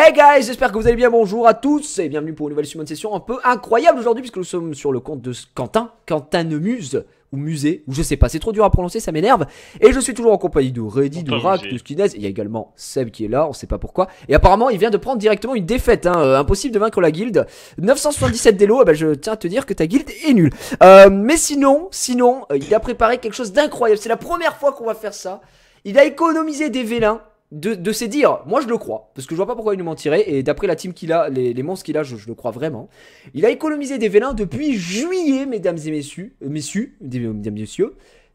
Hey guys, j'espère que vous allez bien, bonjour à tous et bienvenue pour une nouvelle summon session un peu incroyable aujourd'hui puisque nous sommes sur le compte de Quentin Muse ou Musée, ou je sais pas, c'est trop dur à prononcer, ça m'énerve. Et je suis toujours en compagnie de Reddy, de Rack, de Skinez, il y a également Seb qui est là, on sait pas pourquoi. Et apparemment il vient de prendre directement une défaite, impossible de vaincre la guilde. 977 d'élo, je tiens à te dire que ta guilde est nulle. Mais sinon, il a préparé quelque chose d'incroyable, c'est la première fois qu'on va faire ça. Il a économisé des vélins. De ses dires, moi je le crois, parce que je vois pas pourquoi il nous mentirait, et d'après la team qu'il a, les monstres qu'il a, je le crois vraiment. Il a économisé des vélins depuis juillet, mesdames et messieurs.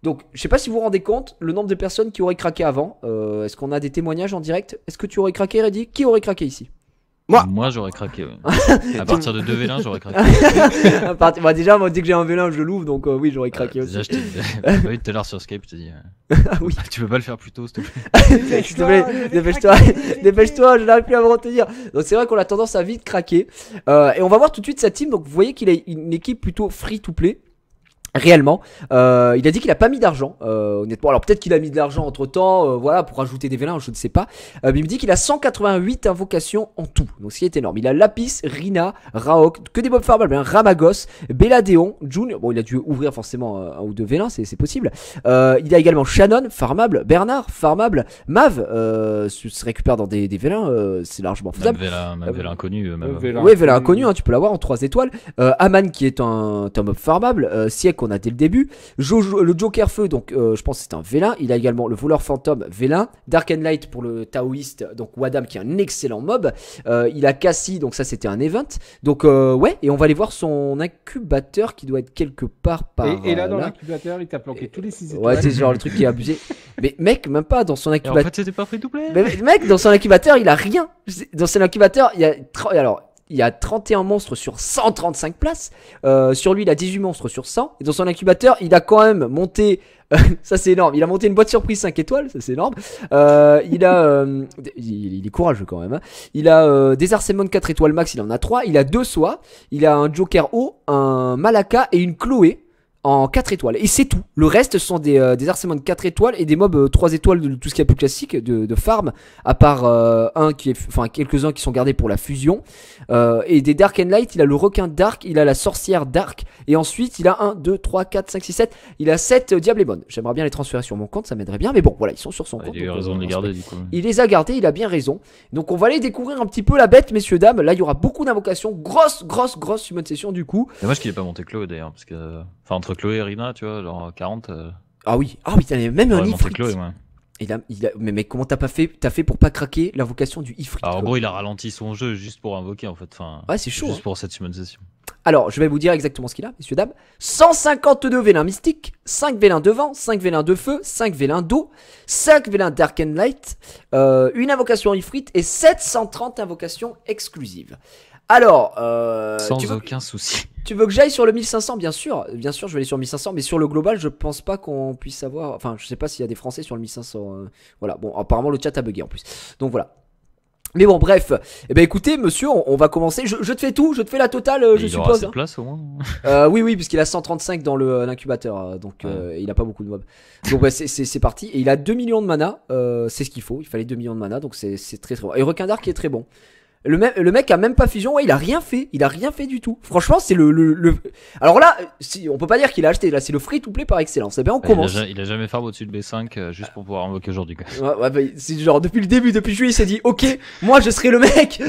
Donc, je sais pas si vous vous rendez compte, le nombre de personnes qui auraient craqué avant. Est-ce qu'on a des témoignages en direct? Est-ce que tu aurais craqué, Reddy? Qui aurait craqué ici? Moi j'aurais craqué, ouais. À partir de 2 vélins j'aurais craqué. Déjà, moi dès que j'ai un vélin je l'ouvre, donc oui j'aurais craqué aussi. Déjà je t'ai dit tout à l'heure sur Skype, je t'ai dit oui. Tu peux pas le faire plus tôt s'il te plaît. S'il te plaît, dépêche-toi, je n'arrive plus à me retenir. Donc c'est vrai qu'on a tendance à vite craquer. Et on va voir tout de suite sa team, donc vous voyez qu'il a une équipe plutôt free to play. Réellement, il a dit qu'il a pas mis d'argent, honnêtement. Alors peut-être qu'il a mis de l'argent entre temps, voilà, pour ajouter des vélins, je ne sais pas. Mais il me dit qu'il a 188 invocations en tout, donc ce qui est énorme. Il a Lapis, Rina, Raok, que des mobs farmables, Ramagos, Belladeon, June. Bon, il a dû ouvrir forcément un ou deux vélins, c'est possible. Il a également Shannon, farmable, Bernard, farmable, Mav, se récupère dans des vélins, c'est largement faisable. Même vélin inconnu. Ouais, vélin inconnu, tu peux l'avoir en 3 étoiles. Aman qui est un mob farmable, Siek qu'on a dès le début, le Joker Feu, donc je pense que c'est un vélin. Il a également le voleur fantôme vélin, Dark and Light pour le taoïste, donc Wadam qui est un excellent mob. Il a Cassie, donc ça c'était un event. Donc ouais, et on va aller voir son incubateur qui doit être quelque part par et là dans l'incubateur il t'a planqué tous les 6 étoiles. Ouais, c'est genre le truc qui est abusé. Mais mec, même pas dans son incubateur. En fait c'était pas free to play. Mais mec, dans son incubateur il a rien. Dans son incubateur il y a il y a 31 monstres sur 135 places. Sur lui, il a 18 monstres sur 100. Et dans son incubateur, il a quand même monté... ça, c'est énorme. Il a monté une boîte surprise 5 étoiles. Ça, c'est énorme. Il est courageux quand même. Hein. Il a des Arsémon 4 étoiles max. Il en a 3. Il a 2 soies. Il a un Joker O, un Malaka et une Chloé. En 4 étoiles, et c'est tout. Le reste sont des Arsémon 4 étoiles et des mobs 3 étoiles de tout ce qui est plus classique de farm, à part quelques-uns qui sont gardés pour la fusion. Et des Dark and Light, il a le requin Dark, il a la sorcière Dark, et ensuite il a 1, 2, 3, 4, 5, 6, 7. Il a 7 Diable et Bonne. J'aimerais bien les transférer sur mon compte, ça m'aiderait bien, mais bon, voilà, ils sont sur son compte. Il a eu raison de les garder, du coup. Il les a gardés, il a bien raison. Donc on va aller découvrir un petit peu la bête, messieurs, dames. Là, il y aura beaucoup d'invocations. Grosse summon session du coup. C'est dommage qu'il ait pas monté Chloé d'ailleurs, parce que. Enfin, entre Chloé et Rina, tu vois, genre 40. Ah oui, t'en as même un Ifrit. Chloé, ouais. Mais mec, comment t'as fait pour pas craquer l'invocation du Ifrit? Alors, en gros, il a ralenti son jeu juste pour invoquer en fait. Enfin, ouais, c'est chaud. Juste pour cette summon session. Alors, je vais vous dire exactement ce qu'il a, messieurs, dames. 152 vélins mystiques, 5 vélins de vent, 5 vélins de feu, 5 vélins d'eau, 5 vélins Dark and Light, une invocation Ifrit et 730 invocations exclusives. Alors, sans aucun souci. Tu veux que j'aille sur le 1500? Bien sûr, je vais aller sur le 1500, mais sur le global, je pense pas qu'on puisse avoir. Enfin, je sais pas s'il y a des Français sur le 1500. Voilà, bon, apparemment le chat a bugué en plus. Donc voilà. Mais bon, bref. Eh ben écoutez, monsieur, on va commencer. Je te fais tout, je te fais la totale, je suppose. Il aura assez de place au moins. Oui, puisqu'il a 135 dans l'incubateur, donc il a pas beaucoup de mobs. Donc ouais, c'est parti. Et il a 2 millions de mana, c'est ce qu'il faut. Il fallait 2 millions de mana, donc c'est très très bon. Et Requin Dark est très bon. Le mec a même pas fusion, ouais, il a rien fait du tout. Franchement, c'est alors là, si, on peut pas dire qu'il a acheté, là, c'est le free to play par excellence. Eh bien, on commence. Il a jamais farm au-dessus de B5 juste pour pouvoir invoquer aujourd'hui, quoi. Ouais, c'est genre, depuis le début, depuis juillet, il s'est dit, ok, moi, je serai le mec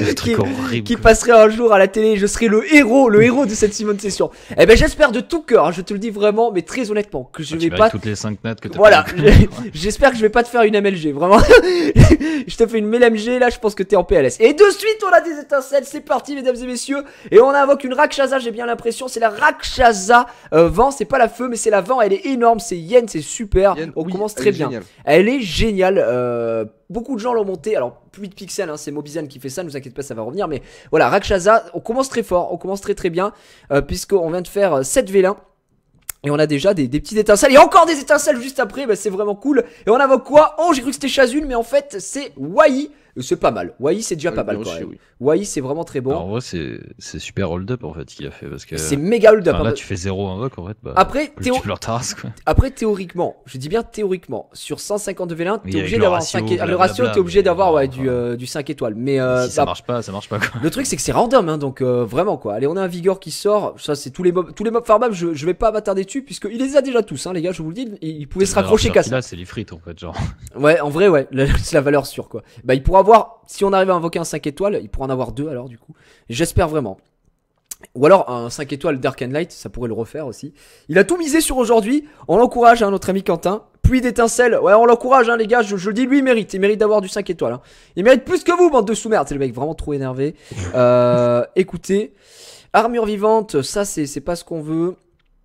qui passerait un jour à la télé, je serai le héros de cette summon session. Eh ben, j'espère de tout cœur, je te le dis vraiment, mais très honnêtement, que je vais pas. Toutes les 5 nets que t'as. Voilà, j'espère que je vais pas te faire une MLG, vraiment. Je te fais une MLG, là, je pense que t'es en PLS. Et de suite, on a des étincelles, c'est parti mesdames et messieurs. Et on invoque une Rakshasa, j'ai bien l'impression. C'est la Rakshasa vent, c'est pas la feu mais c'est la vent, elle est énorme, c'est yen, c'est super. On commence très bien. Elle est géniale, beaucoup de gens l'ont monté. Alors plus 8 pixels, c'est Mobizan qui fait ça, ne vous inquiétez pas, ça va revenir. Mais voilà, Rakshasa, on commence très fort, on commence très bien, puisqu'on vient de faire 7 vélins. Et on a déjà des petites étincelles. Et encore des étincelles juste après, c'est vraiment cool. Et on invoque quoi? Oh, j'ai cru que c'était Chazune, mais en fait c'est Wai. C'est pas mal. Wai, c'est déjà pas mal quand même. Wai, c'est vraiment très bon. Alors, en vrai, c'est super hold-up en fait qu'il a fait. Parce que c'est méga hold-up. Là, tu fais 0 invoque en fait. Bah, après, tu leur tasse, quoi. Après, théoriquement, je dis bien théoriquement, sur 150 de V1, t'es obligé d'avoir 5 étoiles. Le ratio, t'es obligé d'avoir du 5 étoiles. Mais si ça marche pas, ça marche pas. Quoi. Le truc, c'est que c'est random, hein, donc vraiment quoi. Allez, on a un Vigor qui sort. Ça, c'est tous les mobs farmables. Je vais pas m'attarder dessus, puisqu'il les a déjà tous, hein, les gars, je vous le dis. Il pouvait se raccrocher qu'à ça. Là, c'est les frites en fait, genre. Ouais, en vrai, ouais, c'est la valeur sûre quoi. Bah, il pourra avoir, si on arrive à invoquer un 5 étoiles, il pourra en avoir 2 alors, du coup. J'espère vraiment. Ou alors un 5 étoiles Dark and Light, ça pourrait le refaire aussi. Il a tout misé sur aujourd'hui. On l'encourage, hein, notre ami Quentin. Pluie d'étincelles. Ouais, on l'encourage, hein, les gars. Je le dis, lui, il mérite. Il mérite d'avoir du 5 étoiles. Hein. Il mérite plus que vous, bande de sous-merde. C'est le mec vraiment trop énervé. Écoutez. Armure vivante, ça, c'est pas ce qu'on veut.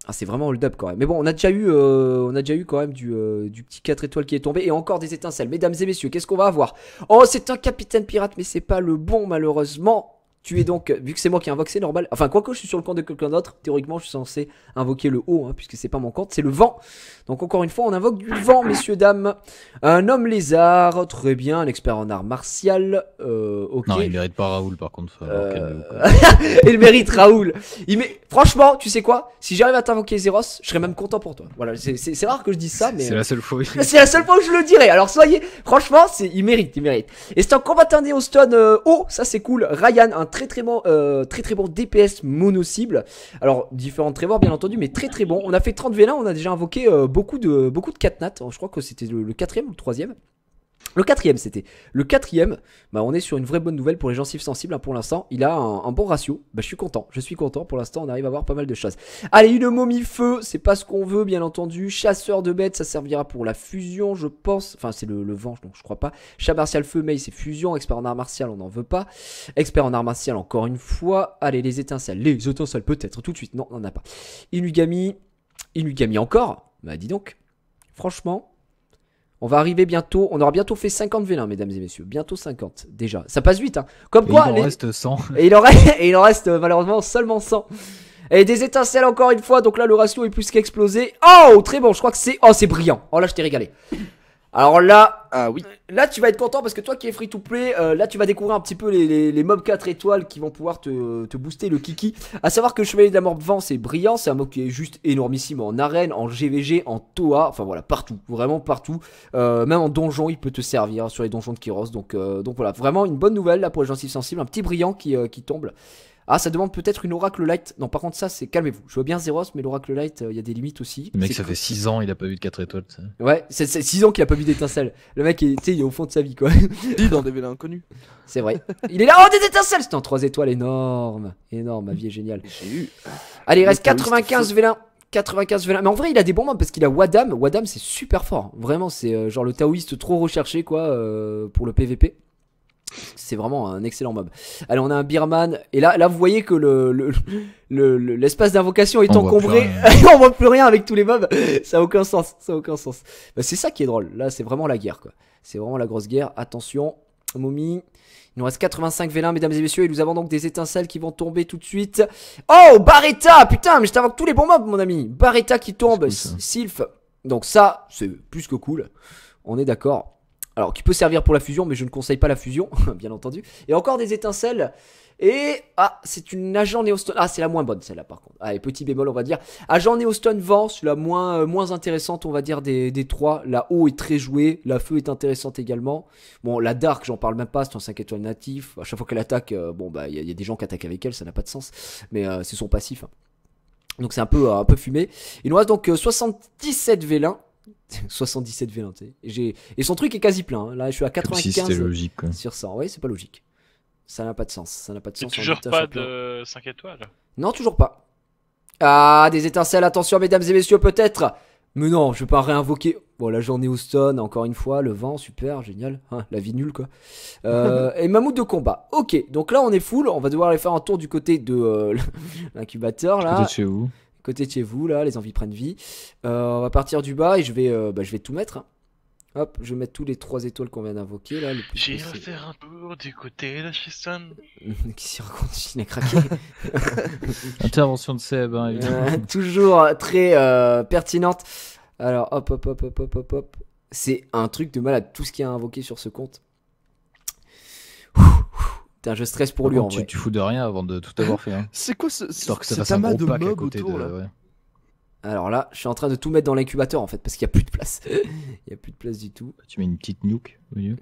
Ah, c'est vraiment hold up quand même. Mais bon, on a déjà eu quand même du petit 4 étoiles qui est tombé. Et encore des étincelles. Mesdames et messieurs, qu'est-ce qu'on va avoir? Oh, c'est un capitaine pirate, mais c'est pas le bon, malheureusement. Tu es donc, vu que c'est moi qui invoque, c'est normal. Enfin, quoique je suis sur le compte de quelqu'un d'autre, théoriquement je suis censé invoquer le haut, hein, puisque c'est pas mon compte, c'est le vent. Donc encore une fois, on invoque du vent, messieurs, dames. Un homme lézard, très bien, un expert en art martial. Ok. Non, il mérite pas Raoul par contre. Il mérite Raoul. Franchement, tu sais quoi? Si j'arrive à t'invoquer Zeros, je serais même content pour toi. Voilà, c'est rare que je dise ça, mais. C'est la seule fois. C'est la seule fois où je le dirai. Alors soyez, franchement, il mérite. Et c'est un combattant Néostone haut, ça c'est cool. Ryan, un très bon DPS mono-cible. Alors, différents Trevor, bien entendu, mais très bon. On a fait 30 V1, on a déjà invoqué beaucoup de catnat. Je crois que c'était le 4ème ou le 3ème. Le 4ème, c'était. Le 4ème, bah, on est sur une vraie bonne nouvelle pour les gencives sensibles, hein, pour l'instant. Il a un bon ratio. Bah, je suis content. Pour l'instant, on arrive à avoir pas mal de choses. Allez, une momie feu, c'est pas ce qu'on veut, bien entendu. Chasseur de bêtes, ça servira pour la fusion, je pense. Enfin, c'est le vent, donc je crois pas. Chat martial feu, mais c'est fusion. Expert en art martial, on n'en veut pas. Expert en art martial, encore une fois. Allez, les étincelles. Peut-être, tout de suite. Non, on n'en a pas. Inugami encore. Bah, dis donc. Franchement. On va arriver bientôt, on aura bientôt fait 50 V1, mesdames et messieurs. Bientôt 50, déjà. Ça passe vite, hein. Comme quoi. Il en reste 100. Et il en reste malheureusement seulement 100. Et des étincelles encore une fois, donc là le ratio est plus qu'explosé. Oh, très bon, je crois que c'est. Oh, c'est brillant. Oh là, je t'ai régalé. Alors là, oui. Là tu vas être content parce que toi qui es free to play, là tu vas découvrir un petit peu les mobs 4 étoiles qui vont pouvoir te booster le kiki. À savoir que Chevalier de la Mort Vent, c'est brillant, c'est un mob qui est juste énormissime en arène, en GVG, en Toa, enfin voilà, partout, vraiment partout. Même en donjon, il peut te servir sur les donjons de Kyros. Donc voilà, vraiment une bonne nouvelle là pour les gencives sensibles, un petit brillant qui tombe. Ah, ça demande peut-être une Oracle Light. Non, par contre, ça, c'est calmez-vous. Je vois bien Zeros, mais l'Oracle Light, il y a des limites aussi. Le mec, ça fait 6 ans, il a pas vu de 4 étoiles. Ça. Ouais, c'est 6 ans qu'il a pas vu d'étincelles. Le mec, il est au fond de sa vie, quoi. Dans des vélins inconnus. C'est vrai. Il est là, oh, des étincelles. C'était en 3 étoiles, énorme. Énorme, ma vie est géniale. J'ai eu. Allez, il reste 95 V1. 95 V1. Mais en vrai, il a des bons mobs parce qu'il a Wadam. Wadam, c'est super fort. Vraiment, c'est genre le taoïste trop recherché, quoi, pour le PVP. C'est vraiment un excellent mob. Allez, on a un Birman. Et là vous voyez que l'espace d'invocation est encombré. On voit plus rien avec tous les mobs. Ça a aucun sens. Bah, c'est ça qui est drôle. Là, c'est vraiment la guerre, quoi. C'est vraiment la grosse guerre. Attention, momie. Il nous reste 85 V1, mesdames et messieurs. Et nous avons donc des étincelles qui vont tomber tout de suite. Oh, Barretta. Putain, mais je t'invoque tous les bons mobs, mon ami. Barretta qui tombe. Cool, Sylph. Donc ça, c'est plus que cool. On est d'accord. Alors, qui peut servir pour la fusion, mais je ne conseille pas la fusion, bien entendu. Et encore des étincelles. Et, c'est une agent Néostone. Ah, c'est la moins bonne, celle-là, par contre. Allez, petit bémol, on va dire. Agent Néostone Vent, c'est la moins intéressante, on va dire, des trois. La haut est très jouée. La feu est intéressante également. Bon, la dark, j'en parle même pas, c'est un 5 étoiles natif. À chaque fois qu'elle attaque, il y a des gens qui attaquent avec elle, ça n'a pas de sens. Mais c'est son passif. Hein. Donc, c'est un peu fumé. Il nous reste donc 77 V1. 77 V1, tu sais. Et son truc est quasi plein. Hein. Là, je suis à 95 logique, quoi. sur 100. Ouais, c'est pas logique. Ça n'a pas de sens. C'est toujours pas de 5 étoiles. Non, toujours pas. Ah, des étincelles. Attention, mesdames et messieurs, peut-être. Mais non, je vais pas réinvoquer. Bon, là, j'en ai Houston, encore une fois. Le vent, super, génial. Hein, la vie nulle, quoi. Et mammouth de combat. Ok, donc là, on est full. On va devoir aller faire un tour du côté de l'incubateur, là. Côté de chez vous. Côté de chez vous, là, les envies prennent vie. On va partir du bas et je vais tout mettre. Hein. Hop, je vais mettre tous les 3 étoiles qu'on vient d'invoquer, là. J'irai faire un tour du côté de chez Son. Qui s'y raconte, il a craqué. Intervention de Seb, hein, évidemment. Toujours très pertinente. Alors, hop. C'est un truc de malade, tout ce qu'il y a invoqué sur ce compte. Putain, je stresse pour lui en vrai. Tu fous de rien avant de tout avoir fait. Hein. C'est quoi ce Histoire que ça cet fasse un amas gros de pack à mobs côté autour de. là? Ouais. Alors là, je suis en train de tout mettre dans l'incubateur en fait, parce qu'il n'y a plus de place. Il n'y a plus de place du tout. Tu mets une petite nuke au milieu.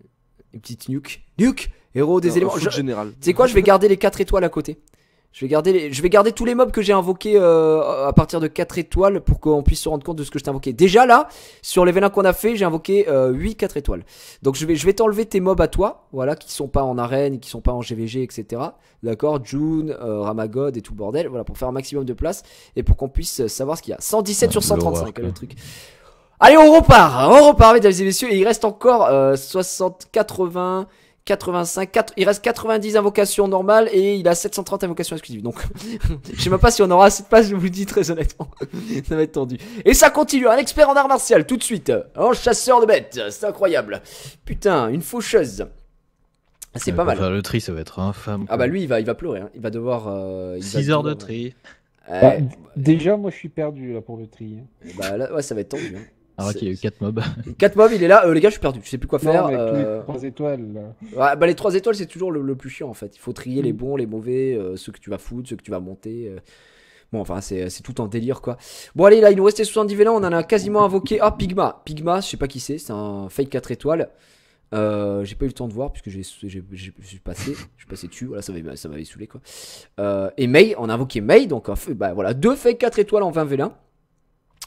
Une petite nuke. Nuke! Héros des éléments. Général. Tu sais quoi, je vais garder les 4 étoiles à côté. Je vais garder tous les mobs que j'ai invoqués à partir de 4 étoiles pour qu'on puisse se rendre compte de ce que je t'ai invoqué. Déjà là, sur les vélins qu'on a fait, j'ai invoqué 8 4 étoiles. Donc je vais t'enlever tes mobs à toi, voilà, qui sont pas en arène, qui sont pas en GVG, etc. D'accord, June, Ramagod et tout le bordel, voilà, pour faire un maximum de place et pour qu'on puisse savoir ce qu'il y a. 117 sur 135, le truc. Allez, on repart, mesdames et messieurs, et il reste encore 60, 80... 85, il reste 90 invocations normales et il a 730 invocations exclusives. Donc, je sais même pas si on aura assez de place, je vous le dis très honnêtement. Ça va être tendu. Et ça continue, un expert en art martial tout de suite. Un chasseur de bêtes, c'est incroyable. Putain, une faucheuse. C'est pas mal. Faire le tri, ça va être infâme. Ah bah lui, il va pleurer. Hein. Il va devoir. 6 heures de tri. Déjà, moi je suis perdu là pour le tri. Bah là, ouais, ça va être tendu. Hein. Alors qu'il y a eu 4 mobs. 4 mobs, il est là. Les gars, je suis perdu. Je sais plus quoi faire. Non, avec tous les 3 étoiles. Là. Ouais, bah les 3 étoiles, c'est toujours le plus chiant en fait. Il faut trier les bons, les mauvais, ceux que tu vas foutre, ceux que tu vas monter. Bon, enfin, c'est tout en délire quoi. Bon, allez, là, il nous restait 70 vélins. On en a quasiment invoqué. Ah, Pigma. Pigma, je sais pas qui c'est. C'est un fake 4 étoiles. J'ai pas eu le temps de voir puisque je suis passé dessus. Voilà, ça m'avait saoulé quoi. Et Mei, on a invoqué Mei. Donc, bah voilà, 2 fake 4 étoiles en 20 vélins.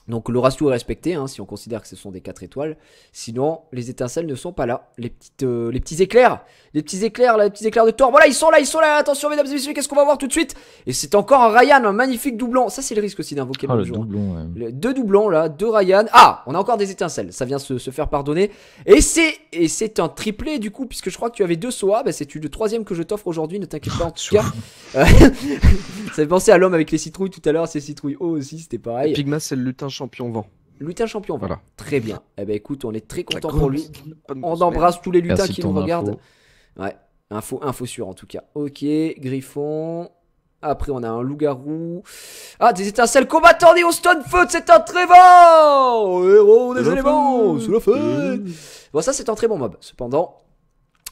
Donc le ratio est respecté hein, si on considère que ce sont des 4 étoiles. Sinon les étincelles ne sont pas là. Les petits éclairs. Les petits éclairs de Thor. Voilà, ils sont là. Attention mesdames et messieurs, qu'est-ce qu'on va voir tout de suite? Et c'est encore un Ryan, un magnifique doublon. Ça c'est le risque aussi d'invoquer le jour. doublon, ouais. 2 doublons là, 2 Ryan. Ah, on a encore des étincelles. Ça vient se faire pardonner. Et c'est un triplé du coup, puisque je crois que tu avais 2 Soa. Bah, c'est le 3ème que je t'offre aujourd'hui, ne t'inquiète pas en tout cas. Ça fait penser à l'homme avec les citrouilles tout à l'heure. C'est citrouille haut aussi, c'était pareil. Pigma, c'est le lutin champion vent. Lutin champion, voilà. Très bien. Eh ben écoute, on est très content La pour lui. On embrasse tous les lutins Merci qui de nous ton regardent. info. Ouais, info sûr en tout cas. Ok, Griffon. Après, on a un loup-garou. Ah, des étincelles combattants des Stone Feu, c'est un très bon héros des éléments. C'est la fête. Bon, ça, c'est un très bon mob. Cependant.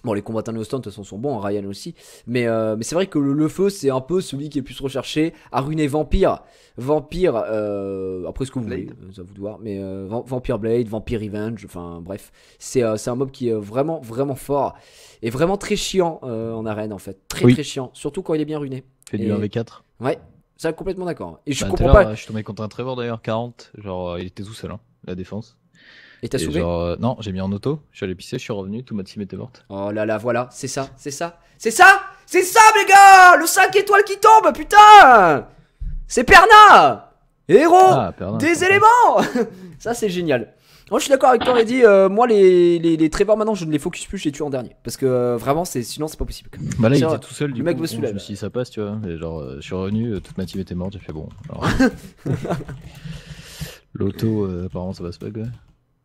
Bon, les combattants de Stone de toute façon sont bons, hein, Ryan aussi. Mais c'est vrai que le feu, c'est un peu celui qui est le plus recherché. À ruiner Vampire. Après ce que vous voulez, ça vous de voir. Mais Vampire Blade, Vampire Revenge, enfin bref. C'est un mob qui est vraiment, vraiment fort. Et vraiment très chiant en arène en fait. Très chiant. Surtout quand il est bien ruiné. Fait du 1v4. Ouais, ça complètement d'accord. Et je Bah, comprends pas. Je tombais contre un Trevor d'ailleurs, 40. Genre, il était tout seul, hein, la défense. Et t'as sauvé non, j'ai mis en auto, je suis allé pisser, je suis revenu, tout ma team était morte. Oh là là, voilà, c'est ça les gars. Le 5 étoiles qui tombe, putain. C'est Perna, héros des éléments. Ça c'est génial. Moi je suis d'accord avec toi Reddy, moi les Trevor maintenant je ne les focus plus, je les tue en dernier. Parce que vraiment sinon c'est pas possible. Bah là il était tout seul, du mec coup, me soulève. je me suis dit ça passe tu vois, et genre je suis revenu, toute ma team était morte, j'ai fait bon. Alors... L'auto apparemment ça passe pas quoi.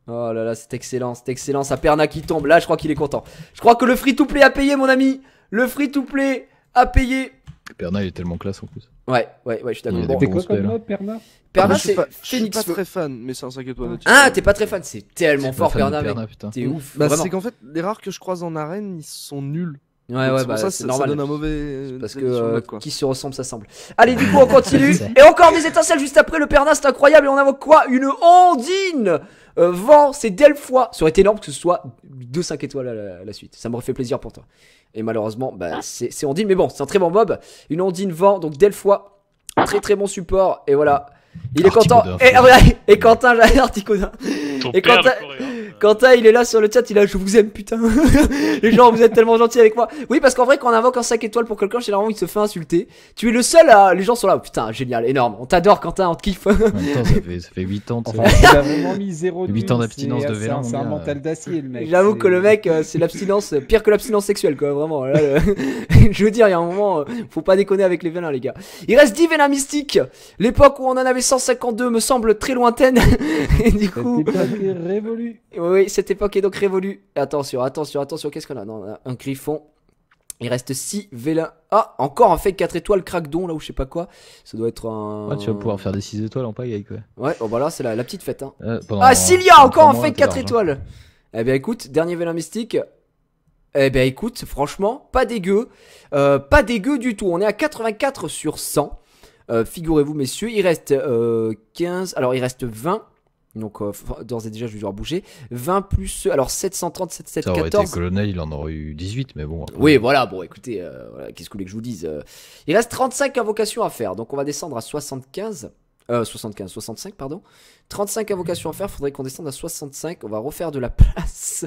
Oh là là, c'est excellent, ça Perna qui tombe, là je crois qu'il est content. Je crois que le free to play a payé mon ami. Le free to play a payé. Perna il est tellement classe en plus. Ouais, je suis d'accord. Bon, c'est quoi comme mode Perna? Perna c'est Je suis Phoenix pas Feu. très fan, mais c'est un 5 étoiles. Ah, t'es pas très fan, c'est tellement fort Perna, mec. T'es ouf. Bah c'est qu'en fait, les rares que je croise en arène, ils sont nuls. Ouais, bah c'est normal. Ça donne un mauvais. Parce que qui se ressemble, ça semble. Allez, du coup, on continue. Et encore des étincelles juste après le Perna, c'est incroyable. Et on invoque quoi? Une Ondine. Vent, c'est Delphois. Ça aurait été énorme que ce soit 2-5 étoiles à la suite. Ça m'aurait fait plaisir pour toi. Et malheureusement, bah, c'est Ondine. Mais bon, c'est un très bon mob. Une Ondine Vent, donc Delphois. Très très bon support. Et voilà. Il est content. Et Quentin, j'adore Articodin. Et Quentin, il est là sur le chat, il a je vous aime putain. Les gens, vous êtes tellement gentils avec moi. Oui, parce qu'en vrai, quand on invoque un 5 étoiles pour quelqu'un, généralement, il se fait insulter. Tu es le seul à. Les gens sont là, putain, génial, énorme. On t'adore, Quentin, on te kiffe. En même temps, ça fait 8 ans. Enfin, il a vraiment mis 0 8 ans d'abstinence de vélo. C'est un mental d'acier, le mec. J'avoue que le mec, c'est l'abstinence, pire que l'abstinence sexuelle, quoi, vraiment. Là, je veux dire, il y a un moment, faut pas déconner avec les vélins, les gars. Il reste 10 vélins mystiques. L'époque où on en avait 152 me semble très lointaine. Et du coup. Cette époque est révolue. Oui, cette époque est donc révolue. Attention, qu'est-ce qu'on a? Non, on a un griffon. Il reste 6 vélins. Ah, encore un fake 4 étoiles crackdon là ou je sais pas quoi. Ça doit être un. Ouais, tu vas pouvoir faire des 6 étoiles en pagaille quoi. Ouais, bon bah là c'est la petite fête hein. Ah, Cilia, encore un fake 4 étoiles. Eh bien écoute, dernier vélin mystique. Eh ben écoute, franchement, pas dégueu. Pas dégueu du tout. On est à 84 sur 100. Figurez-vous, messieurs, il reste 15. Alors, il reste 20. Donc, d'ores et déjà, je vais devoir bouger. 20 plus. Alors, 730, 714. Ça aurait été colonel, il en aurait eu 18, mais bon. Après... Oui, voilà. Bon, écoutez, voilà, qu'est-ce que vous voulez que je vous dise Il reste 35 invocations à faire. Donc, on va descendre à 65, pardon. 35 invocations à faire. Faudrait qu'on descende à 65. On va refaire de la place.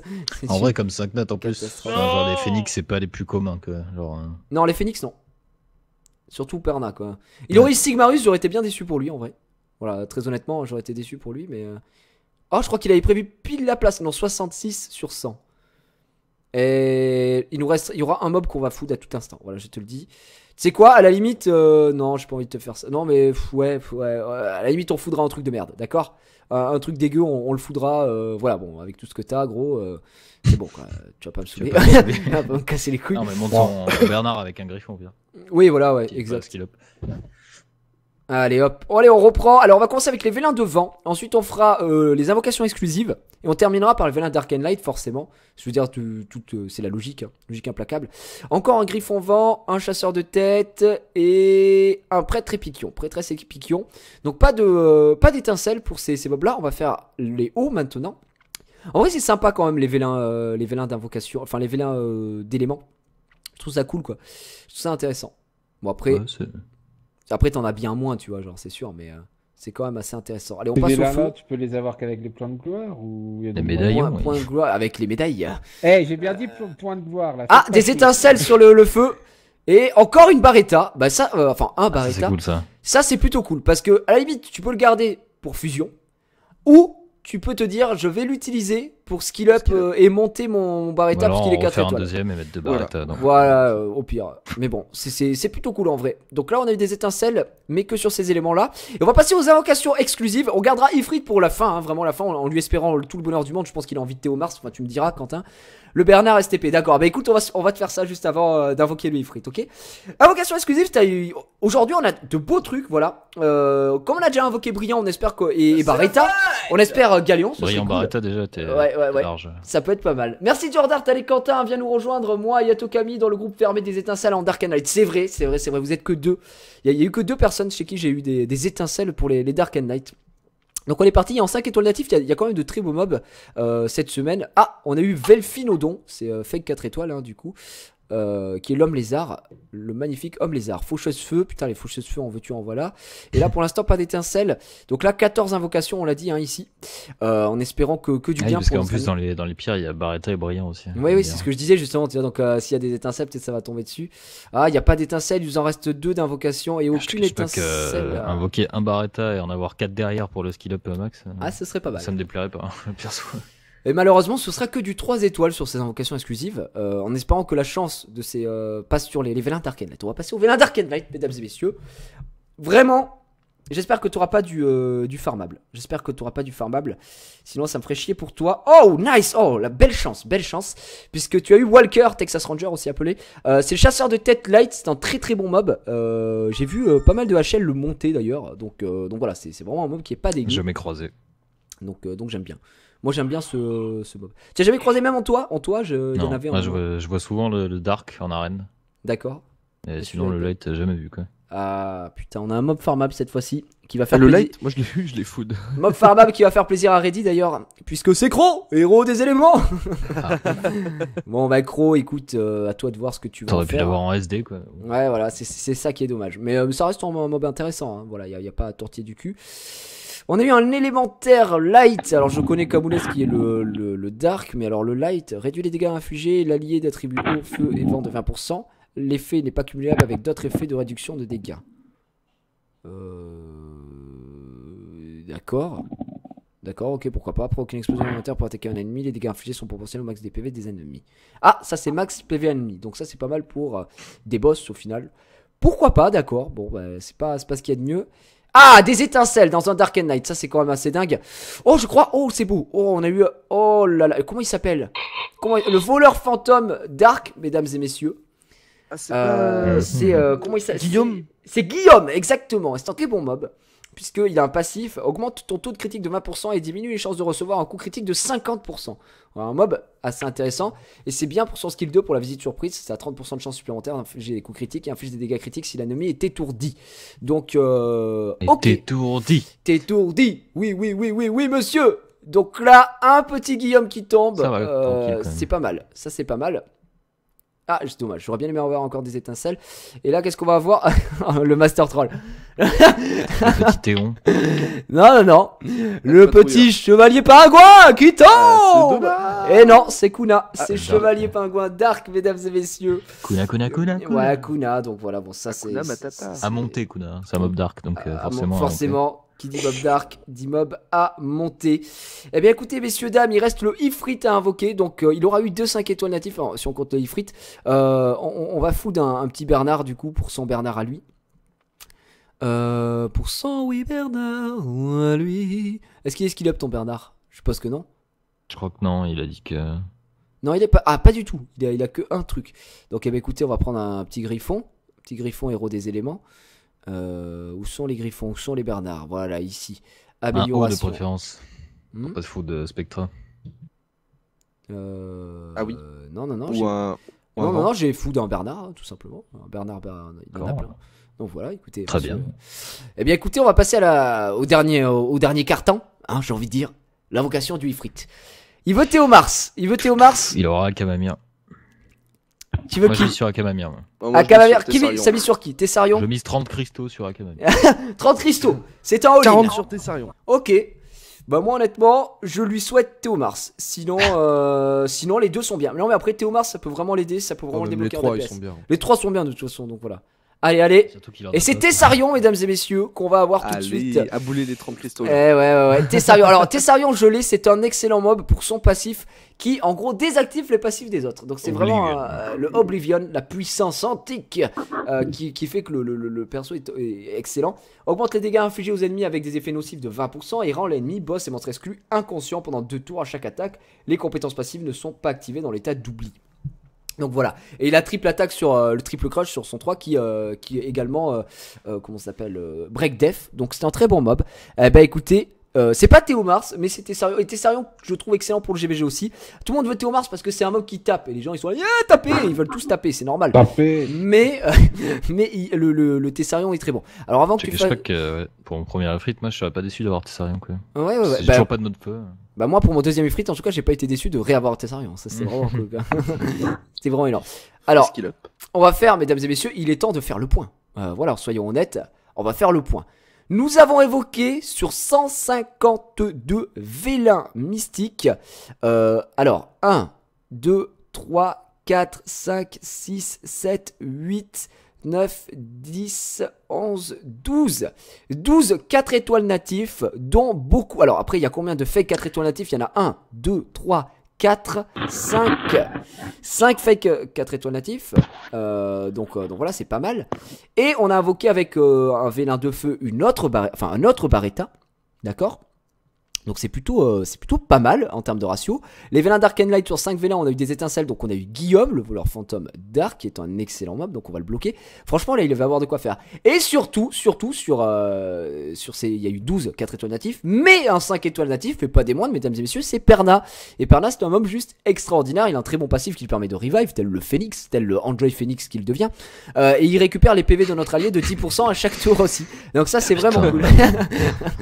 En vrai, comme 5 notes en plus. Catastrophe. Genre, les phénix, c'est pas les plus communs que. Genre, Non, les phénix, non. Surtout Perna, quoi. Il aurait eu Sigmarus, j'aurais été bien déçu pour lui, en vrai. Voilà, très honnêtement, j'aurais été déçu pour lui, mais... Oh, je crois qu'il avait prévu pile la place. Non, 66 sur 100. Et il nous reste... Il y aura un mob qu'on va foutre à tout instant. Voilà, je te le dis. Tu sais quoi, à la limite... Non, j'ai pas envie de te faire ça. Non, mais... Ouais, à la limite, on foudra un truc de merde, d'accord un truc dégueu, on le foudra... Voilà, bon, avec tout ce que t'as, gros... C'est bon, quoi. Tu vas pas me saouler. Tu vas pas me casser les couilles. Non, mais monte ton Bernard avec un griffon, bien. Oui, voilà, ouais, exact. Allez hop, allez on reprend. Alors on va commencer avec les vélins de vent. Ensuite on fera les invocations exclusives. Et on terminera par le vélin Dark and Light forcément. Je veux dire, c'est la logique, hein. Logique implacable. Encore un griffon vent, un chasseur de tête et un prêtre épiquion. Prêtresse épiquion. Donc pas d'étincelles pour ces mobs là. On va faire les hauts maintenant. En vrai c'est sympa quand même les vélins d'invocation. Enfin les vélins d'éléments. Je trouve ça cool quoi. Je trouve ça intéressant. Bon après... Ouais, après t'en as bien moins tu vois genre c'est sûr mais c'est quand même assez intéressant. Allez on passe au feu. Tu peux les avoir qu'avec les points de gloire ou il y a des médaillons points de gloire avec les médailles. J'ai bien dit points de gloire là. Ah des étincelles sur le feu. Et encore une barretta. Bah ça enfin un barretta. C'est cool ça. Ça c'est plutôt cool parce que à la limite tu peux le garder pour fusion ou tu peux te dire je vais l'utiliser pour skill up et monter mon barretta parce qu'il est 4 étoiles. Un deuxième et mettre deux barrettas. Voilà, au pire. Mais bon, c'est plutôt cool en vrai. Donc là on a eu des étincelles, mais que sur ces éléments là. Et on va passer aux invocations exclusives. On gardera Ifrit pour la fin, hein, vraiment la fin, en lui espérant tout le bonheur du monde. Je pense qu'il a envie de Théo Mars, enfin tu me diras Quentin. Le Bernard STP, d'accord. Bah écoute, on va te faire ça juste avant d'invoquer le Ifrit, ok. Invocation exclusive, aujourd'hui on a de beaux trucs, voilà. Comme on a déjà invoqué Brillant, on espère que... Et Barretta, on espère Galion. Brillant Barretta déjà, t'es large. Ça peut être pas mal. Merci Jordart, allez Quentin, viens nous rejoindre. Moi et Yatokami dans le groupe fermé des étincelles en Dark and Light. C'est vrai, vous êtes que deux. Il y a eu que 2 personnes chez qui j'ai eu des étincelles pour les Dark and Light. Donc on est parti en 5 étoiles natifs, il y a quand même de très beaux mobs cette semaine. Ah, on a eu Velphinodon, c'est fake 4 étoiles hein, du coup. Qui est l'homme lézard, le magnifique homme lézard. Faucheuse feu, putain les faucheuses feu en veux-tu en voilà. Et là pour l'instant pas d'étincelles. Donc là 14 invocations on l'a dit hein, ici. En espérant que du bien. Parce qu'en plus dans les pierres il y a Barretta et Brillant aussi. Oui c'est ce que je disais justement. Donc s'il y a des étincelles peut-être ça va tomber dessus. Ah il n'y a pas d'étincelles, il nous en reste 2 d'invocations et aucune étincelle. Invoquer un Barretta et en avoir 4 derrière pour le skill up max. Ah ce serait pas mal. Ça me déplairait pas, perso. Et malheureusement, ce sera que du 3 étoiles sur ces invocations exclusives, en espérant que la chance de ces passe sur les vélins Dark and Light. On va passer au vélin Dark and Light, mesdames et messieurs. Vraiment, j'espère que tu n'auras pas du farmable. J'espère que tu n'auras pas du farmable. Sinon, ça me ferait chier pour toi. Oh, nice! Oh, la belle chance. Puisque tu as eu Walker, Texas Ranger aussi appelé. C'est le chasseur de tête light. C'est un très très bon mob. J'ai vu pas mal de HL le monter d'ailleurs. Donc voilà, c'est vraiment un mob qui est pas dégueu. Jamais croisé. Donc j'aime bien. Moi j'aime bien ce mob. Tu as jamais croisé même en toi, il y en avait je vois souvent le Dark en arène. D'accord. Et sinon le Light, jamais vu quoi. Ah putain, on a un mob farmable cette fois-ci qui va faire le Light, moi je l'ai vu, je l'ai food. Mob farmable qui va faire plaisir à Reddy d'ailleurs, puisque c'est Croc, héros des éléments. Bon bah Croc, écoute, à toi de voir ce que tu vas faire. T'aurais pu l'avoir en SD quoi. Ouais voilà, c'est ça qui est dommage. Mais ça reste un mob intéressant, hein. Voilà, y a pas à tortiller du cul. On a eu un élémentaire light. Alors je connais Kamoules qui est le dark, mais alors le light réduit les dégâts infligés, l'allié d'attributs eau, feu et vent de 20%. L'effet n'est pas cumulable avec d'autres effets de réduction de dégâts. D'accord. D'accord, ok, pourquoi pas. Après aucune explosion élémentaire pour attaquer un ennemi, les dégâts infligés sont proportionnels au max des PV des ennemis. Ah, ça c'est max PV ennemi. Donc ça c'est pas mal pour des boss au final. Pourquoi pas, d'accord. Bon, bah, c'est pas ce qu'il y a de mieux. Ah, des étincelles dans un Dark and Light, ça c'est quand même assez dingue. Oh, je crois, oh c'est beau. Oh, on a eu, oh là là, comment il s'appelle? Le voleur fantôme Dark, mesdames et messieurs. Ah, c'est comment il s'appelle? Guillaume. C'est Guillaume, exactement. C'est un très bon mob. puisqu'il a un passif, augmente ton taux de critique de 20% et diminue les chances de recevoir un coup critique de 50%. Voilà, un mob assez intéressant, et c'est bien pour son skill 2 pour la visite surprise, c'est à 30% de chance supplémentaire d'infliger des coups critiques et inflige des dégâts critiques si l'ennemi est étourdi. Donc, ok. T'étourdi. Oui, monsieur. Donc là, un petit Guillaume qui tombe, Ça va, tranquille, quand même. c'est pas mal, ça c'est pas mal. Ah, c'est dommage, j'aurais bien aimé avoir encore des étincelles. Et là, qu'est-ce qu'on va avoir? Le Master Troll. Le petit Théon. Non. Le petit chevalier pingouin qui C'est tombe. dommage. Et non, c'est Kuna. C'est Dark. chevalier pingouin Dark, mesdames et messieurs. Kuna. Ouais, Kuna. Donc voilà, bon, ça c'est. Hakuna Matata. À monter, Kuna. C'est un mob dark, donc forcément. Forcément. Qui dit mob dark, dit mob à monter. Eh bien écoutez messieurs dames, il reste le Ifrit à invoquer. Donc il aura eu 2 5 étoiles natifs. Alors, si on compte le Ifrit, on va foutre un petit Bernard du coup pour son Bernard à lui. Pour son oui Bernard à lui. Est-ce qu'il est skill up ton Bernard? Je suppose que non. Je crois que non, il a dit que. Non il est pas. Ah pas du tout. Il a que un truc. Donc eh bien, écoutez, on va prendre un petit griffon. Petit griffon héros des éléments. Où sont les griffons? Où sont les Bernards? Voilà, ici. Un haut de Amélioration. préférence. Pas de fou de Spectra. Ah oui. Non. Non, J'ai fou d'un Bernard, hein, tout simplement. Un Bernard, il en a plein. Donc voilà, écoutez. Très bien. Eh bien, écoutez, on va passer au dernier carton, hein, j'ai envie de dire. L'invocation du Ifrit. Il veut Théomars. Il aura Akamamir. Tu veux Moi, qui? je suis sur Akamamir. Akamamir. Ça mise sur qui? Tessarion. Je mise 30 cristaux sur Akamamir. 30 cristaux. C'est un all-in. 40 sur Tessarion. Ok. Bah moi honnêtement, je lui souhaite Théomars. Sinon les deux sont bien. Non mais après Théomars, ça peut vraiment l'aider, ça peut vraiment le Les débloquer en 3 ils DPS. sont bien. Les 3 sont bien de toute façon, donc voilà. Allez. Surtout qu'il en Et a c'est pas. Tessarion, mesdames et messieurs, qu'on va avoir tout de suite. Allez, abouler les 30 cristaux. Ouais. Tessarion. Alors Tessarion, je l'ai, c'est un excellent mob pour son passif qui en gros désactive les passifs des autres. Donc c'est vraiment le Oblivion, la puissance antique qui fait que le perso est excellent. Augmente les dégâts infligés aux ennemis avec des effets nocifs de 20% et rend l'ennemi, boss et monstre exclu inconscient pendant 2 tours à chaque attaque. Les compétences passives ne sont pas activées dans l'état d'oubli. Donc voilà, et il a triple attaque sur le triple crush sur son 3 qui est également comment ça s'appelle Break Death. Donc c'est un très bon mob. Bah écoutez, c'est pas Théomars, mais c'est Tessarion. Et Tessarion, je le trouve excellent pour le GBG aussi. Tout le monde veut Théomars parce que c'est un mob qui tape. Et les gens ils sont là, taper, ils veulent tous taper, c'est normal. Taper. Mais le Tessarion est très bon. Alors avant que Je tu te cache fasses. pas que pour mon premier Ifrit, moi je serais pas déçu d'avoir Tessarion quoi. Ouais. J'ai Bah, toujours pas de mot de feu. bah moi pour mon deuxième Ifrit, en tout cas, j'ai pas été déçu de réavoir Tessarion. Ça c'est vraiment cool. C'était vraiment énorme. Alors, Skill up. on va faire, mesdames et messieurs, il est temps de faire le point. Voilà, soyons honnêtes, on va faire le point. Nous avons évoqué sur 152 vélins mystiques. Alors, 1, 2, 3, 4, 5, 6, 7, 8, 9, 10, 11, 12. 12 4 étoiles natifs, dont beaucoup. Alors, après, il y a combien de fake 4 étoiles natifs? Il y en a 1, 2, 3, 4, 5 fake 4 étoiles natifs. Donc voilà, c'est pas mal. Et on a invoqué avec un vélin de feu un autre Barretta. D'accord? Donc c'est plutôt pas mal en termes de ratio. Les vélins Dark and Light sur 5 vélins, on a eu des étincelles. Donc on a eu Guillaume, le voleur fantôme Dark, qui est un excellent mob. Donc on va le bloquer. Franchement là il va avoir de quoi faire. Et surtout sur ces, il y a eu 12 4 étoiles natifs. Mais un 5 étoiles natif, mais pas des moindres mesdames et messieurs, c'est Perna. Et Perna c'est un mob juste extraordinaire. Il a un très bon passif qui lui permet de revive, tel le Phoenix, tel le Android Phoenix qu'il devient. Et il récupère les PV de notre allié de 10% à chaque tour aussi. Donc ça c'est vraiment cool.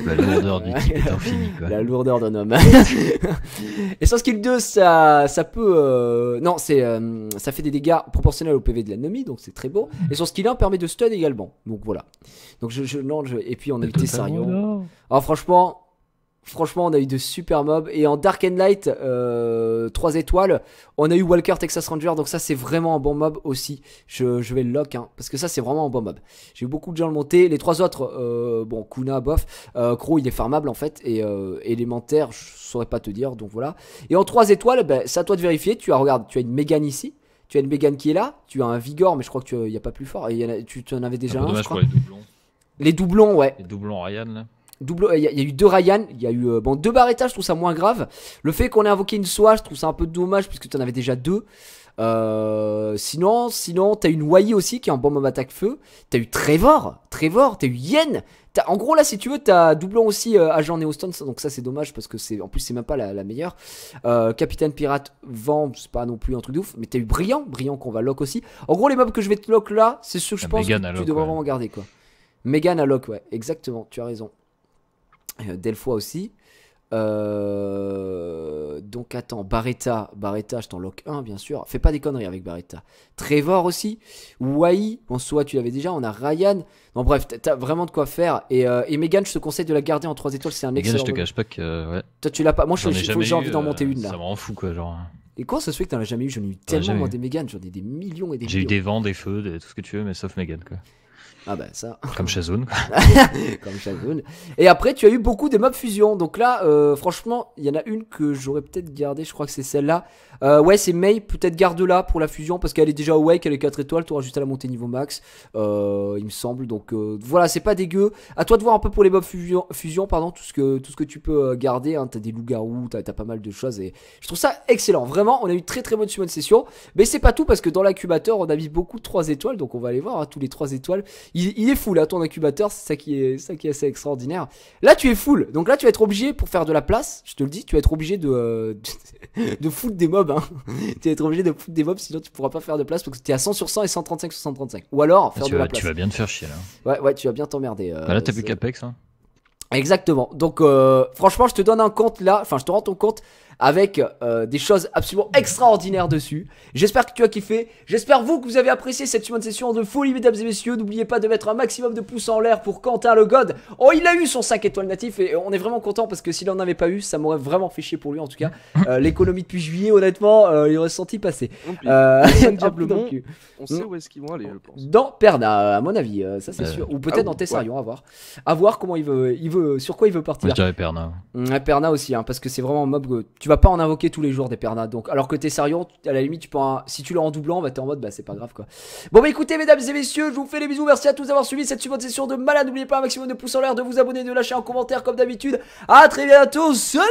La lourdeur du type est infinie quoi. La lourdeur d'un homme. Et sur skill 2, ça peut. Non, ça fait des dégâts proportionnels au PV de l'ennemi, donc c'est très beau. Et sur skill 1 permet de stun également. Donc voilà. Donc et puis on a eu Tessarion. Alors franchement, on a eu de super mobs. Et en Dark and Light, 3 étoiles, on a eu Walker Texas Ranger. Donc ça, c'est vraiment un bon mob aussi. Je vais le lock, hein, parce que ça, c'est vraiment un bon mob. J'ai eu beaucoup de gens le monter. Les 3 autres, bon, Kuna, bof. Crow, il est farmable en fait. Et élémentaire, je saurais pas te dire. Donc voilà. Et en 3 étoiles, ben, c'est à toi de vérifier. Regarde, tu as une Mégane ici. Tu as une Mégane qui est là. Tu as un Vigor, mais je crois qu'il n'y a pas plus fort. Et tu en avais déjà un, dommage je crois. pour les doublons. Les doublons, ouais. Les doublons Ryan là. Il y a eu 2 Ryan, il y a eu 2 Barretta, je trouve ça moins grave. Le fait qu'on ait invoqué une Soa, je trouve ça un peu dommage puisque tu en avais déjà 2. Sinon, t'as une Wai aussi qui est un bon mob attaque feu. T'as eu Trevor, t'as eu Yen. En gros là si tu veux t'as doublon aussi agent Neostone, donc ça c'est dommage parce que en plus c'est même pas la meilleure. Capitaine Pirate Vent, c'est pas non plus un truc de ouf, mais t'as eu Brillant qu'on va lock aussi. En gros les mobs que je vais te lock là, c'est ceux que je pense que tu devrais vraiment garder quoi. Megan à lock, ouais, exactement, tu as raison. Delphoi aussi. Donc attends, Barretta, je t'en lock 1 bien sûr. Fais pas des conneries avec Barretta. Trevor aussi. Wai, en soi tu l'avais déjà. On a Ryan. Non bref, t'as vraiment de quoi faire. Et Megan, je te conseille de la garder en 3 étoiles. C'est un excellent. Megan, je te cache pas que. Ouais. Toi tu l'as pas. Moi j'ai envie d'en monter une là. Ça me rend fou quoi, genre. Et comment ça se fait que t'en as jamais eu? J'en ai eu tellement moi des Megan. J'en ai des millions et des millions. J'ai eu des vents, des feux, tout ce que tu veux, mais sauf Megan quoi. Ah bah ça. Comme Shazone quoi. Comme Shazone. Et après tu as eu beaucoup des mobs fusion. Donc là franchement il y en a une que j'aurais peut-être gardée. Je crois que c'est celle-là. Ouais c'est Mei. Peut-être garde-la pour la fusion parce qu'elle est déjà awake. Elle est 4 étoiles. Tu auras juste à la monter niveau max. Il me semble. Donc voilà c'est pas dégueu. À toi de voir un peu pour les mobs fusion pardon. Tout ce que tu peux garder hein. T'as des loups-garous. T'as pas mal de choses. Et je trouve ça excellent. Vraiment on a eu très très bonne summon session. Mais c'est pas tout parce que dans l'incubateur on a mis beaucoup de 3 étoiles. Donc on va aller voir hein, tous les 3 étoiles. Il est full, là, ton incubateur, c'est ça qui est assez extraordinaire. Là, tu es full, donc là, tu vas être obligé, pour faire de la place, je te le dis, tu vas être obligé de foutre des mobs, hein. Tu vas être obligé de foutre des mobs, sinon tu pourras pas faire de place, parce que tu es à 100 sur 100 et 135 sur 135. Ou alors, faire de la place. Tu vas bien te faire chier, là. Ouais, tu vas bien t'emmerder. Là, t'as plus qu'Apex, hein. Exactement, donc franchement, je te donne un compte là, enfin, je te rends ton compte avec des choses absolument extraordinaires dessus. J'espère que tu as kiffé. J'espère vous que vous avez apprécié cette session de folie mesdames et messieurs. N'oubliez pas de mettre un maximum de pouces en l'air pour Quentin le God. Oh il a eu son 5 étoiles natif et on est vraiment content parce que s'il en avait pas eu ça m'aurait vraiment fait chier pour lui en tout cas. L'économie depuis juillet honnêtement il aurait senti passer. Diablement, on sait où est-ce qu'ils vont aller je pense. Dans Perna à mon avis ça c'est sûr. Ou peut-être dans Tessarion ouais. à voir comment il veut sur quoi il veut partir. Moi, je dirais Perna. Perna aussi hein, parce que c'est vraiment un mob tu vas pas en invoquer tous les jours des Perna donc alors que Tessarion à la limite tu peux si tu l'as en doublant bah t'es en mode bah c'est pas grave quoi. Bon bah écoutez mesdames et messieurs je vous fais les bisous, merci à tous d'avoir suivi cette suivante session de malade. N'oubliez pas un maximum de pouces en l'air, de vous abonner, de lâcher un commentaire comme d'habitude. À très bientôt, salut.